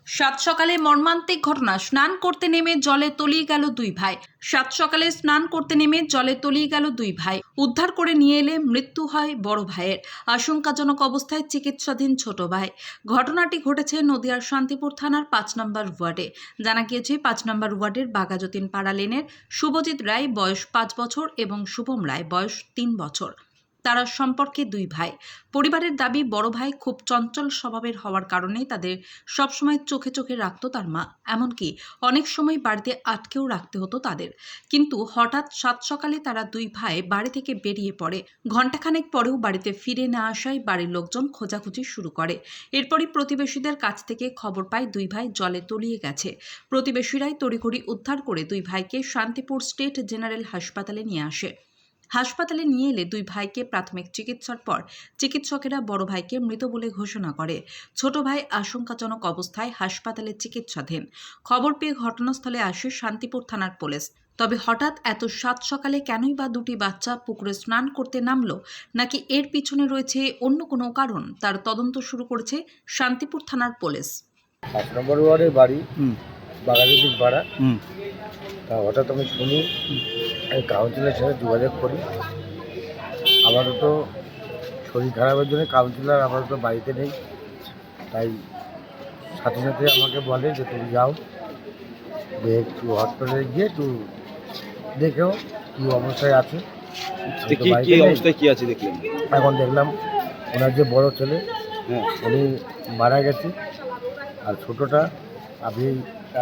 সাত সকালে মর্মান্তিক ঘটনা। স্নান করতে নেমে জলে তলিয়ে গেল দুই ভাই। সাত সকালে স্নান করতে নেমে জলে তলিয়ে গেল দুই ভাই। উদ্ধার করে নিয়ে এলে মৃত্যু হয় বড় ভাইয়ের। আশঙ্কাজনক অবস্থায় চিকিৎসাধীন ছোট ভাই। ঘটনাটি ঘটেছে নদিয়ার শান্তিপুর থানার ৫ নম্বর ওয়ার্ডে। জানা গিয়েছে ৫ নম্বর ওয়ার্ডের বাঘাযতীন পাড়া লেনের শুভজিৎ রায় বয়স ৫ বছর এবং শুভম রায় বয়স ৩ বছর। তারা সম্পর্কে দুই ভাই। পরিবারের দাবি, বড় ভাই খুব চঞ্চল স্বভাবের হওয়ার কারণে তাদের সবসময় চোখে চোখে রাখত তার মা। এমনকি অনেক সময় বাড়িতে আটকেও রাখতে হতো তাদের। কিন্তু হঠাৎ সাত সকালে তারা দুই ভাই বাড়ি থেকে বেরিয়ে পড়ে। ঘণ্টাখানেক পরেও বাড়িতে ফিরে না আসায় বাড়ির লোকজন খোঁজাখুঁজি শুরু করে। এরপরই প্রতিবেশীদের কাছ থেকে খবর পায় দুই ভাই জলে তলিয়ে গেছে। প্রতিবেশীরাই তড়িঘড়ি উদ্ধার করে দুই ভাইকে শান্তিপুর স্টেট জেনারেল হাসপাতালে নিয়ে আসে। হাসপাতালে নিয়ে এলে দুই ভাইকে প্রাথমিক চিকিৎসার পর চিকিৎসকেরা বড় ভাইকে মৃত বলে ঘোষণা করে। ছোট ভাই আশঙ্কাজনক অবস্থায় হাসপাতালে চিকিৎসাধীন। খবর পেয়ে ঘটনাস্থলে আসে শান্তিপুর থানার পুলিশ। তবে হঠাৎ এত সাত সকালে কেনই বা দুটি বাচ্চা পুকুরে স্নান করতে নামলো, নাকি এর পিছনে রয়েছে অন্য কোনো কারণ, তার তদন্ত শুরু করেছে শান্তিপুর থানার পুলিশ। ৫ নম্বর ওয়ার্ডের বাড়ি, বাঘাযতীন পাড়া। তা হঠাৎ আমি শুনি, আমি কাউন্সিলরের সাথে যোগাযোগ করি। আমারও তো শরীর খারাপের জন্য কাউন্সিলর আপাতত বাড়িতে নেই, তাই সাথে সাথে আমাকে বলে যে তুমি যাও, যে একটু হসপিটালে গিয়ে একটু দেখেও কী অবস্থায় আছে। এখন দেখলাম ওনার যে বড় ছেলে উনি মারা গেছে, আর ছোটোটা আমি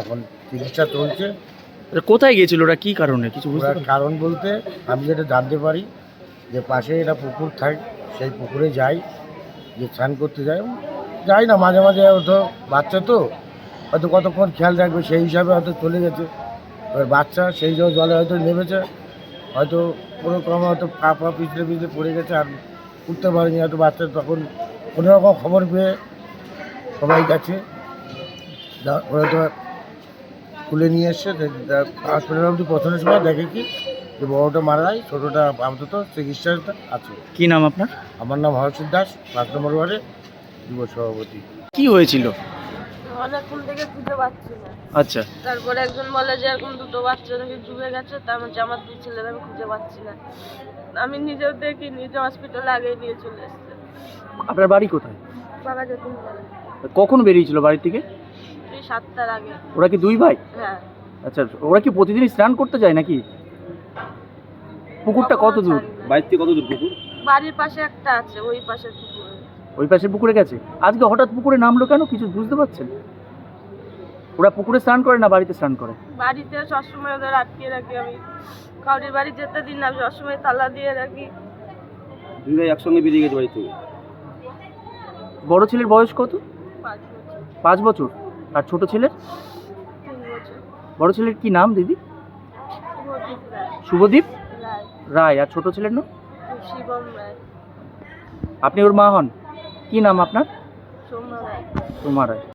এখন চিকিৎসা চলছে। কোথায় গিয়েছিল ওরা, কি কারণে কিছু বুঝতে পারলেন? কারণ বলতে আমি যেটা জানতে পারি যে পাশে এটা পুকুর থাকে, সেই পুকুরে যাই, যে স্নান করতে যাই না মাঝে মাঝে, হয়তো বাচ্চা তো হয়তো কতক্ষণ খেয়াল রাখবে সেই হিসাবে হয়তো চলে গেছে। এবার বাচ্চা সেই জলে হয়তো নেমেছে, হয়তো কোনো ক্রমে হয়তো পা পিছলে পিছলে পড়ে গেছে আর উঠতে পারেনি। হয়তো বাচ্চা তখন কোনোরকম খবর পেয়ে সবাই গেছে, হয়তো তুলে নিয়ে এসছে হসপিটাল অবধি পৌঁছানোর সময় দেখে কি যে বড়োটা মারা যায়, ছোটোটা আপাতত চিকিৎসাটা আছে। কি নাম আপনার? আমার নাম হরসিদ দাস, ৫ নম্বর ওয়ার্ডে যুব সভাপতি। কি হয়েছিল? অনেকক্ষণ থেকে খুঁজে পাচ্ছি না। আচ্ছা, তারপরে একজন বলে যে এরকম দুটো বাচ্চা নাকি ডুবে গেছে, তার মধ্যে আমার দুই ছেলের আমি খুঁজে পাচ্ছি না। আমি নিজেও দেখি, নিজে হসপিটালে আগেই নিয়ে চলে এসছে। আপনার বাড়ি কোথায়? বাঘাযতীন পাড়া। কখন বেরিয়েছিল বাড়ি থেকে? এই 7টার আগে। ওরা কি দুই ভাই? হ্যাঁ। আচ্ছা, ওরা কি প্রতিদিন স্নান করতে যায় নাকি? পুকুরটা কত দূর? বাড়ি থেকে কত দূর পুকুর? বাড়ির পাশে একটা আছে, ওই পাশের পুকুর। ওই পাশে পুকুরে গেছে। আজকে হঠাৎ পুকুরে নামলো কেন, কিছু বুঝতে পারছেন? ওরা পুকুরে স্নান করে না বাড়িতে স্নান করে? বাড়িতে সবসময় ওদের আটকে রাখি আমি, কাউরির বাড়ি যেতে দিন না, সবসময় তালা দিয়ে রাখি। দুই ভাই একসঙ্গে বেরিয়ে গেছে বাড়ি থেকে। বড় ছেলের বয়স কত? 5 বছর। 5 বছর। আর ছোট ছেলের? 3 বছর। বড় ছেলের কি নাম দিদি? শুভজিৎ রায়। শুভদীপ রায়। রায়। আর ছোট ছেলের নাম? শিবম রায়। আপনি ওর মা হন? কি নাম আপনার? সোমা রায়। সোমা রায়।